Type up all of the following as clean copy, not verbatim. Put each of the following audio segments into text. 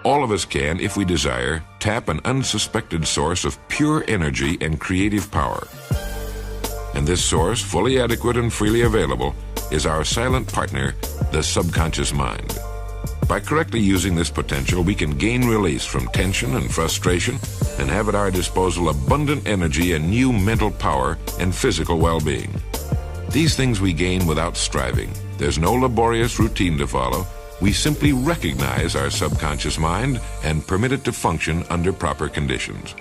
All of us can, if we desire, tap an unsuspected source of pure energy and creative power. And this source, fully adequate and freely available, is our silent partner, the subconscious mind. By correctly using this potential, we can gain release from tension and frustration and have at our disposal abundant energy and new mental power and physical well-being. These things we gain without striving. There's no laborious routine to follow. We simply recognize our subconscious mind and permit it to function under proper conditions.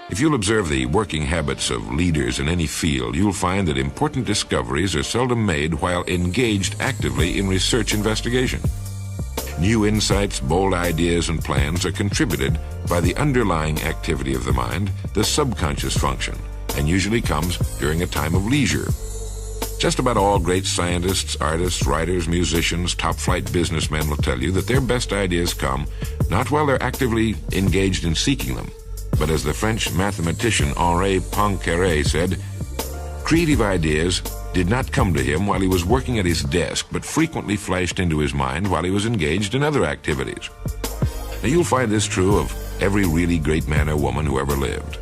If you'll observe the working habits of leaders in any field, you'll find that important discoveries are seldom made while engaged actively in research investigation. New insights, bold ideas, and plans are contributed by the underlying activity of the mind, the subconscious function, and usually comes during a time of leisure. Just about all great scientists, artists, writers, musicians, top-flight businessmen will tell you that their best ideas come not while they're actively engaged in seeking them, but as the French mathematician Henri Poincaré said, creative ideas did not come to him while he was working at his desk, but frequently flashed into his mind while he was engaged in other activities. Now, you'll find this true of every really great man or woman who ever lived.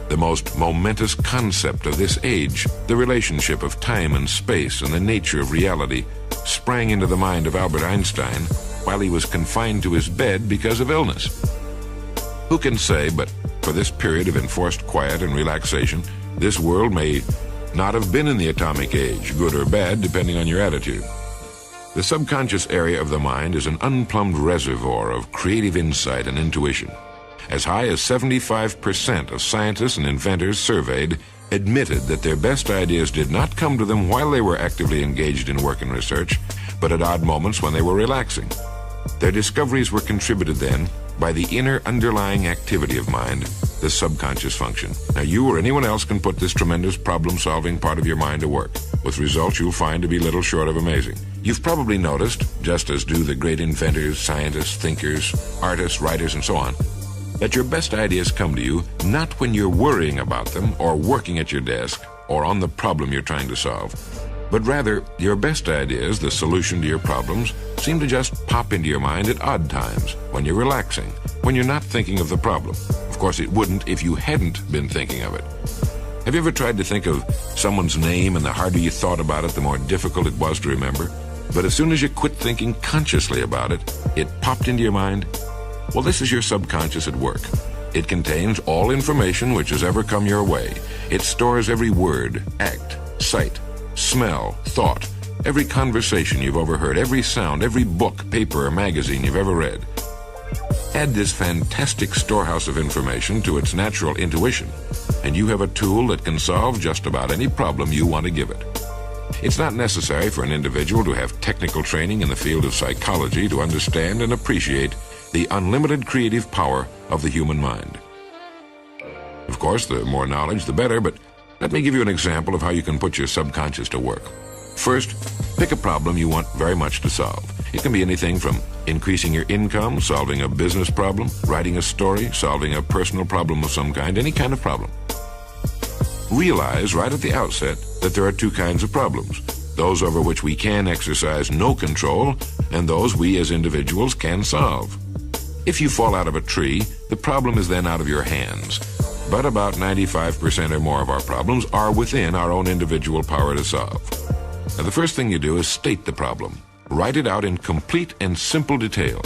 The most momentous concept of this age, the relationship of time and space and the nature of reality, sprang into the mind of Albert Einstein while he was confined to his bed because of illness. Who can say, but for this period of enforced quiet and relaxation, this world may not have been in the atomic age, good or bad, depending on your attitude. The subconscious area of the mind is an unplumbed reservoir of creative insight and intuition. As high as 75% of scientists and inventors surveyed admitted that their best ideas did not come to them while they were actively engaged in work and research, but at odd moments when they were relaxing. Their discoveries were contributed then by the inner underlying activity of mind, the subconscious function. Now, you or anyone else can put this tremendous problem-solving part of your mind to work, with results you'll find to be little short of amazing. You've probably noticed, just as do the great inventors, scientists, thinkers, artists, writers, and so on, that your best ideas come to you not when you're worrying about them or working at your desk or on the problem you're trying to solve, but rather your best ideas, the solution to your problems, seem to just pop into your mind at odd times, when you're relaxing, when you're not thinking of the problem. Of course, it wouldn't if you hadn't been thinking of it. Have you ever tried to think of someone's name, and the harder you thought about it, the more difficult it was to remember? But as soon as you quit thinking consciously about it, it popped into your mind? Well, this is your subconscious at work. It contains all information which has ever come your way. It stores every word, act, sight, smell, thought, every conversation you've overheard, every sound, every book, paper, or magazine you've ever read. Add this fantastic storehouse of information to its natural intuition, and you have a tool that can solve just about any problem you want to give it. It's not necessary for an individual to have technical training in the field of psychology to understand and appreciate the unlimited creative power of the human mind. Of course, the more knowledge, the better, but let me give you an example of how you can put your subconscious to work. First, pick a problem you want very much to solve. It can be anything from increasing your income, solving a business problem, writing a story, solving a personal problem of some kind, any kind of problem. Realize right at the outset that there are two kinds of problems: those over which we can exercise no control, and those we as individuals can solve. If you fall out of a tree, the problem is then out of your hands. But about 95% or more of our problems are within our own individual power to solve. Now, the first thing you do is state the problem. Write it out in complete and simple detail.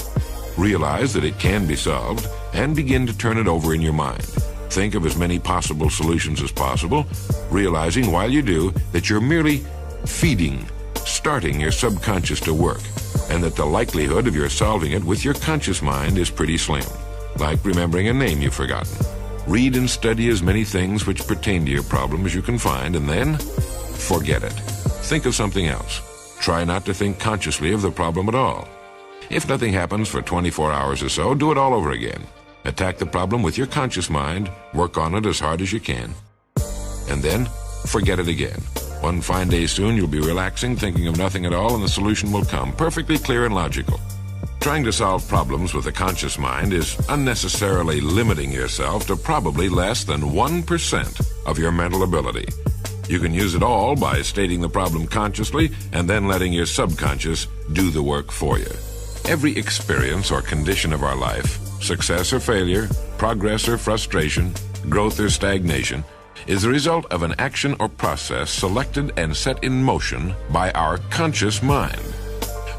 Realize that it can be solved, and begin to turn it over in your mind. Think of as many possible solutions as possible, realizing while you do that you're merely starting your subconscious to work, and that the likelihood of your solving it with your conscious mind is pretty slim, like remembering a name you've forgotten. Read and study as many things which pertain to your problem as you can find, and then forget it. Think of something else. Try not to think consciously of the problem at all. If nothing happens for 24 hours or so, do it all over again. Attack the problem with your conscious mind, work on it as hard as you can, and then forget it again. One fine day soon, you'll be relaxing, thinking of nothing at all, and the solution will come, perfectly clear and logical. Trying to solve problems with a conscious mind is unnecessarily limiting yourself to probably less than 1% of your mental ability. You can use it all by stating the problem consciously and then letting your subconscious do the work for you. Every experience or condition of our life, success or failure, progress or frustration, growth or stagnation, is the result of an action or process selected and set in motion by our conscious mind.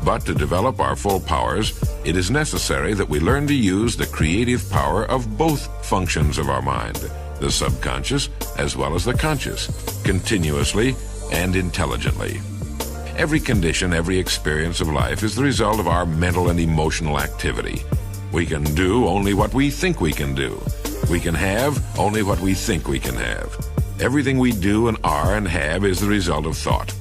But to develop our full powers, it is necessary that we learn to use the creative power of both functions of our mind, the subconscious as well as the conscious, continuously and intelligently. Every condition, every experience of life is the result of our mental and emotional activity. We can do only what we think we can do. We can have only what we think we can have. Everything we do and are and have is the result of thought.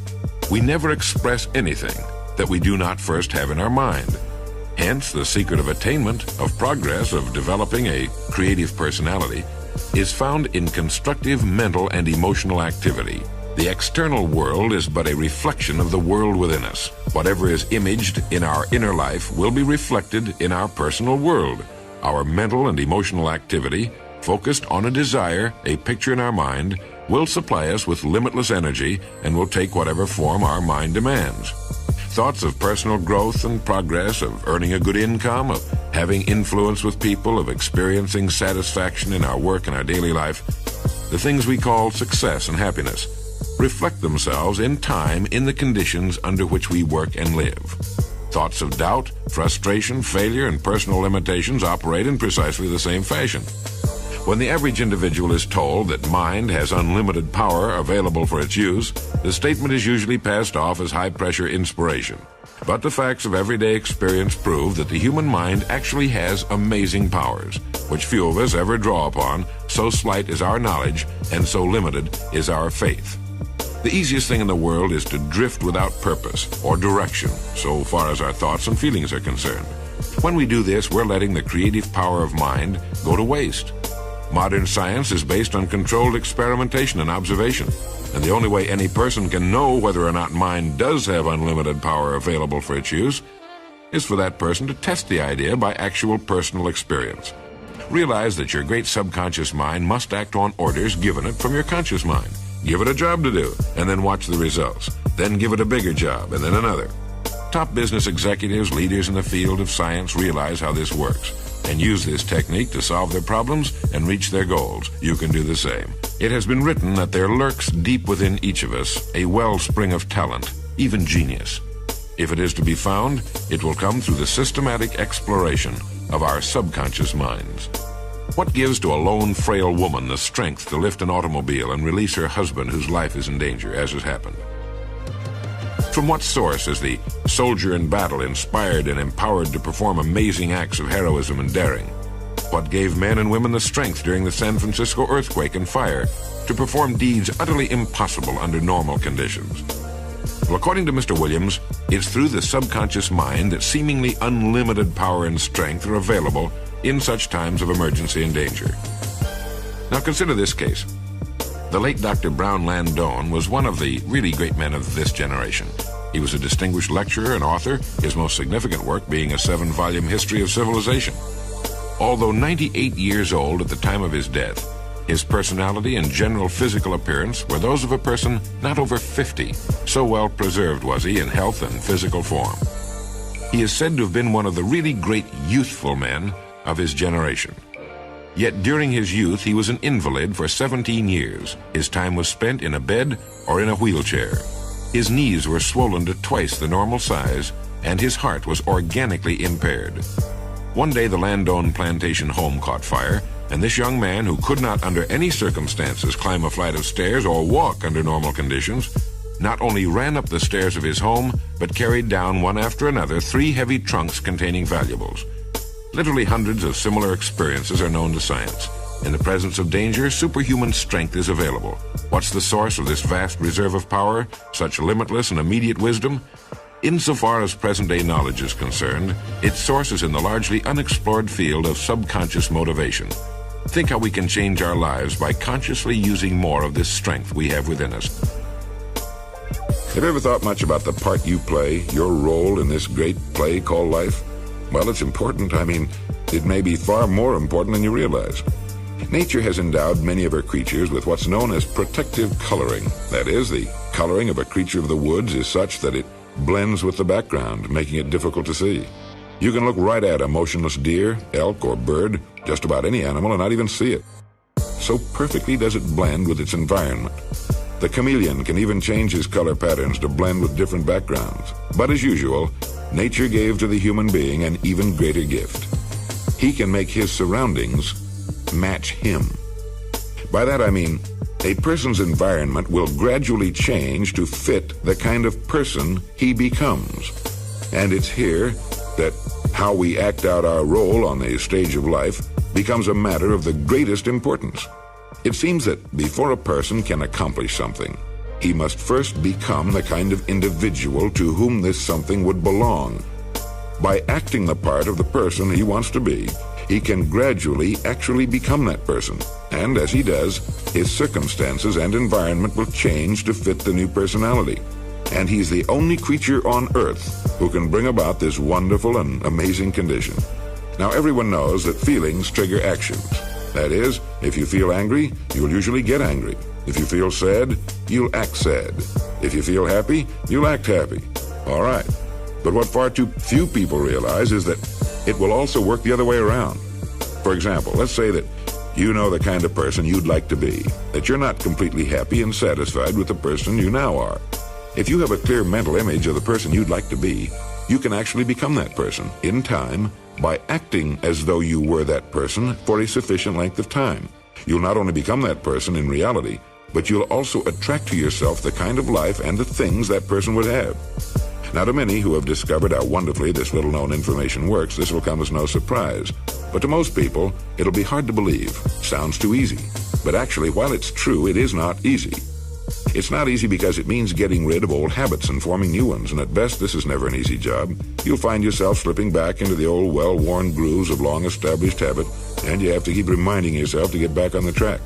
We never express anything that we do not first have in our mind. Hence, the secret of attainment, of progress, of developing a creative personality is found in constructive mental and emotional activity. The external world is but a reflection of the world within us. Whatever is imaged in our inner life will be reflected in our personal world. Our mental and emotional activity, focused on a desire, a picture in our mind, will supply us with limitless energy and will take whatever form our mind demands. Thoughts of personal growth and progress, of earning a good income, of having influence with people, of experiencing satisfaction in our work and our daily life, the things we call success and happiness, reflect themselves in time in the conditions under which we work and live. Thoughts of doubt, frustration, failure, and personal limitations operate in precisely the same fashion. When the average individual is told that mind has unlimited power available for its use, the statement is usually passed off as high-pressure inspiration. But the facts of everyday experience prove that the human mind actually has amazing powers, which few of us ever draw upon, so slight is our knowledge and so limited is our faith. The easiest thing in the world is to drift without purpose or direction, so far as our thoughts and feelings are concerned. When we do this, we're letting the creative power of mind go to waste. Modern science is based on controlled experimentation and observation, and the only way any person can know whether or not mind does have unlimited power available for its use is for that person to test the idea by actual personal experience. Realize that your great subconscious mind must act on orders given it from your conscious mind. Give it a job to do, and then watch the results. Then give it a bigger job, and then another. Top business executives, leaders in the field of science realize how this works and use this technique to solve their problems and reach their goals. You can do the same. It has been written that there lurks deep within each of us a wellspring of talent, even genius. If it is to be found, it will come through the systematic exploration of our subconscious minds. What gives to a lone, frail woman the strength to lift an automobile and release her husband whose life is in danger, as has happened? From what source is the soldier in battle inspired and empowered to perform amazing acts of heroism and daring? What gave men and women the strength during the San Francisco earthquake and fire to perform deeds utterly impossible under normal conditions? Well, according to Mr. Williams, it's through the subconscious mind that seemingly unlimited power and strength are available in such times of emergency and danger. Now consider this case. The late Dr. Brown Landone was one of the really great men of this generation. He was a distinguished lecturer and author, his most significant work being a 7-volume history of civilization. Although 98 years old at the time of his death, his personality and general physical appearance were those of a person not over 50, so well preserved was he in health and physical form. He is said to have been one of the really great youthful men of his generation. Yet during his youth, he was an invalid for 17 years. His time was spent in a bed or in a wheelchair. His knees were swollen to twice the normal size, and his heart was organically impaired. One day, the Landone plantation home caught fire, and this young man, who could not under any circumstances climb a flight of stairs or walk under normal conditions, not only ran up the stairs of his home, but carried down one after another 3 heavy trunks containing valuables. Literally hundreds of similar experiences are known to science. In the presence of danger, superhuman strength is available. What's the source of this vast reserve of power, such limitless and immediate wisdom? Insofar as present-day knowledge is concerned, its source is in the largely unexplored field of subconscious motivation. Think how we can change our lives by consciously using more of this strength we have within us. Have you ever thought much about the part you play, your role in this great play called life? Well, it's important. I mean, it may be far more important than you realize. Nature has endowed many of her creatures with what's known as protective coloring. That is, the coloring of a creature of the woods is such that it blends with the background, making it difficult to see. You can look right at a motionless deer, elk, or bird, just about any animal, and not even see it. So perfectly does it blend with its environment. The chameleon can even change his color patterns to blend with different backgrounds. But as usual, nature gave to the human being an even greater gift. He can make his surroundings match him. By that I mean, a person's environment will gradually change to fit the kind of person he becomes. And it's here that how we act out our role on the stage of life becomes a matter of the greatest importance. It seems that before a person can accomplish something, he must first become the kind of individual to whom this something would belong. By acting the part of the person he wants to be, he can gradually actually become that person. And as he does, his circumstances and environment will change to fit the new personality. And he's the only creature on earth who can bring about this wonderful and amazing condition. Now, everyone knows that feelings trigger actions. That is, if you feel angry, you'll usually get angry. If you feel sad, you'll act sad. If you feel happy, you'll act happy. All right. But what far too few people realize is that it will also work the other way around. For example, let's say that you know the kind of person you'd like to be, that you're not completely happy and satisfied with the person you now are. If you have a clear mental image of the person you'd like to be, you can actually become that person in time by acting as though you were that person for a sufficient length of time. You'll not only become that person in reality, but you'll also attract to yourself the kind of life and the things that person would have. Now, to many who have discovered how wonderfully this little-known information works, this will come as no surprise. But to most people, it'll be hard to believe. Sounds too easy. But actually, while it's true, it is not easy. It's not easy because it means getting rid of old habits and forming new ones, and at best, this is never an easy job. You'll find yourself slipping back into the old, well-worn grooves of long-established habit, and you have to keep reminding yourself to get back on the track.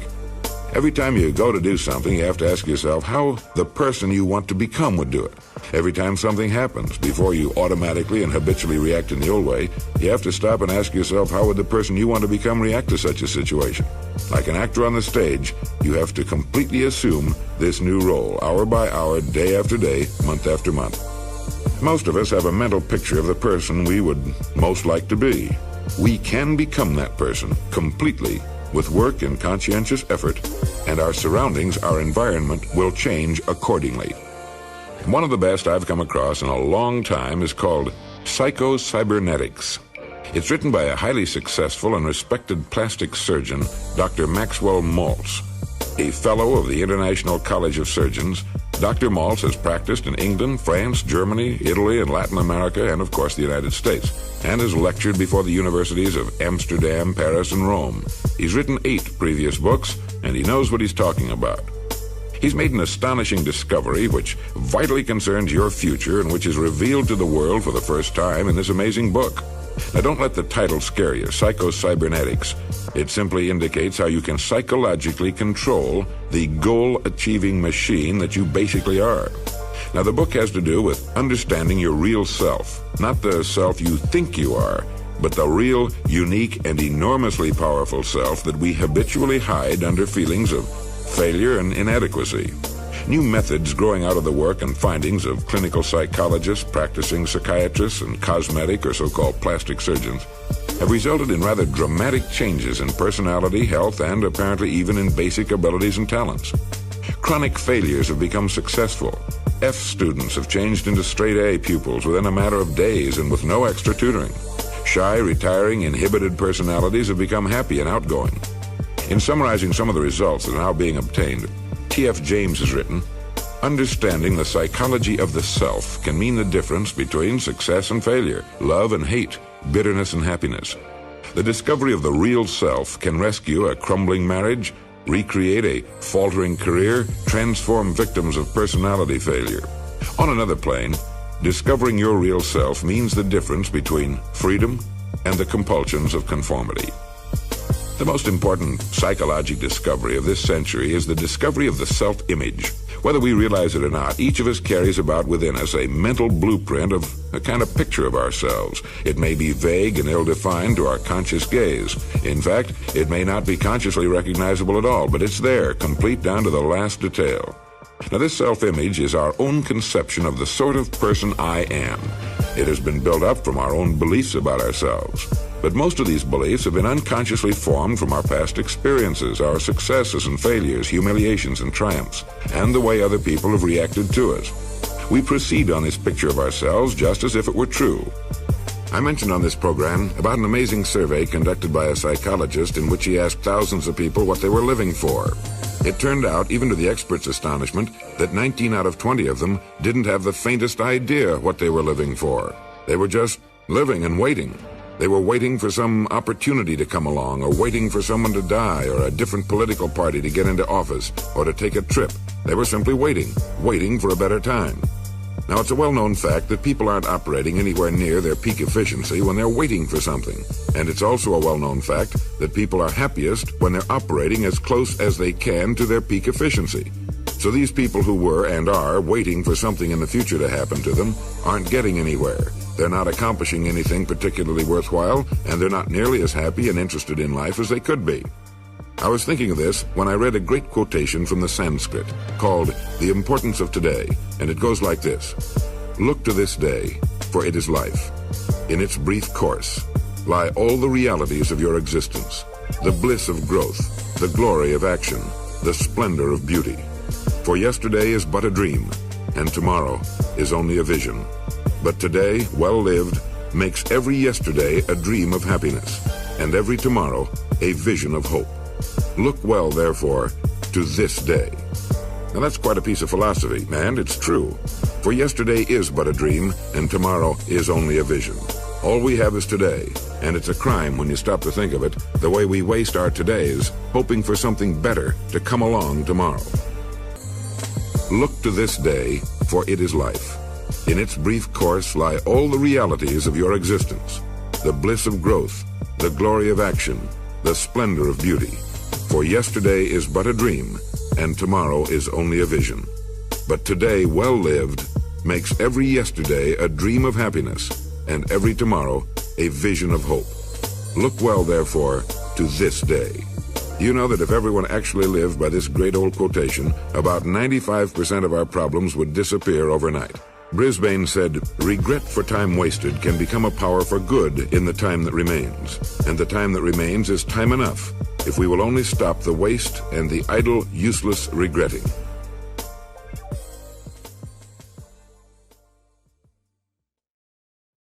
Every time you go to do something, you have to ask yourself how the person you want to become would do it. Every time something happens, before you automatically and habitually react in the old way, you have to stop and ask yourself how would the person you want to become react to such a situation. Like an actor on the stage, you have to completely assume this new role, hour by hour, day after day, month after month. Most of us have a mental picture of the person we would most like to be. We can become that person completely with work and conscientious effort, and our surroundings, our environment, will change accordingly. One of the best I've come across in a long time is called Psycho-Cybernetics. It's written by a highly successful and respected plastic surgeon, Dr. Maxwell Maltz. A fellow of the International College of Surgeons, Dr. Maltz has practiced in England, France, Germany, Italy, and Latin America, and of course the United States, and has lectured before the universities of Amsterdam, Paris, and Rome. He's written 8 previous books, and he knows what he's talking about. He's made an astonishing discovery which vitally concerns your future and which is revealed to the world for the first time in this amazing book. Now, don't let the title scare you, Psycho-Cybernetics. It simply indicates how you can psychologically control the goal-achieving machine that you basically are. Now, the book has to do with understanding your real self, not the self you think you are, but the real, unique, and enormously powerful self that we habitually hide under feelings of failure and inadequacy. New methods growing out of the work and findings of clinical psychologists, practicing psychiatrists, and cosmetic or so-called plastic surgeons have resulted in rather dramatic changes in personality, health, and apparently even in basic abilities and talents. Chronic failures have become successful. F students have changed into straight A pupils within a matter of days and with no extra tutoring. Shy, retiring, inhibited personalities have become happy and outgoing. In summarizing some of the results that are now being obtained, T.F. James has written, "Understanding the psychology of the self can mean the difference between success and failure, love and hate, bitterness and happiness. The discovery of the real self can rescue a crumbling marriage, recreate a faltering career, transform victims of personality failure. On another plane, discovering your real self means the difference between freedom and the compulsions of conformity." The most important psychological discovery of this century is the discovery of the self-image. Whether we realize it or not, each of us carries about within us a mental blueprint of a kind of picture of ourselves. It may be vague and ill-defined to our conscious gaze. In fact, it may not be consciously recognizable at all, but it's there, complete down to the last detail. Now, this self-image is our own conception of the sort of person I am. It has been built up from our own beliefs about ourselves. But most of these beliefs have been unconsciously formed from our past experiences, our successes and failures, humiliations and triumphs, and the way other people have reacted to us. We proceed on this picture of ourselves just as if it were true. I mentioned on this program about an amazing survey conducted by a psychologist in which he asked thousands of people what they were living for. It turned out, even to the experts' astonishment, that 19 out of 20 of them didn't have the faintest idea what they were living for. They were just living and waiting. They were waiting for some opportunity to come along, or waiting for someone to die, or a different political party to get into office, or to take a trip. They were simply waiting for a better time. Now, it's a well-known fact that people aren't operating anywhere near their peak efficiency when they're waiting for something. And it's also a well-known fact that people are happiest when they're operating as close as they can to their peak efficiency. So these people who were and are waiting for something in the future to happen to them aren't getting anywhere. They're not accomplishing anything particularly worthwhile, and they're not nearly as happy and interested in life as they could be. I was thinking of this when I read a great quotation from the Sanskrit called The Importance of Today, and it goes like this. Look to this day, for it is life. In its brief course lie all the realities of your existence, the bliss of growth, the glory of action, the splendor of beauty. For yesterday is but a dream, and tomorrow is only a vision. But today, well lived, makes every yesterday a dream of happiness, and every tomorrow a vision of hope. Look well, therefore, to this day. Now that's quite a piece of philosophy, and it's true. For yesterday is but a dream, and tomorrow is only a vision. All we have is today, and it's a crime when you stop to think of it, the way we waste our todays, hoping for something better to come along tomorrow. Look to this day, for it is life. In its brief course lie all the realities of your existence, the bliss of growth, the glory of action, the splendor of beauty. For yesterday is but a dream, and tomorrow is only a vision. But today, well lived, makes every yesterday a dream of happiness, and every tomorrow a vision of hope. Look well, therefore, to this day. You know that if everyone actually lived by this great old quotation, about 95% of our problems would disappear overnight. Brisbane said, regret for time wasted can become a power for good in the time that remains. And the time that remains is time enough, if we will only stop the waste and the idle, useless regretting.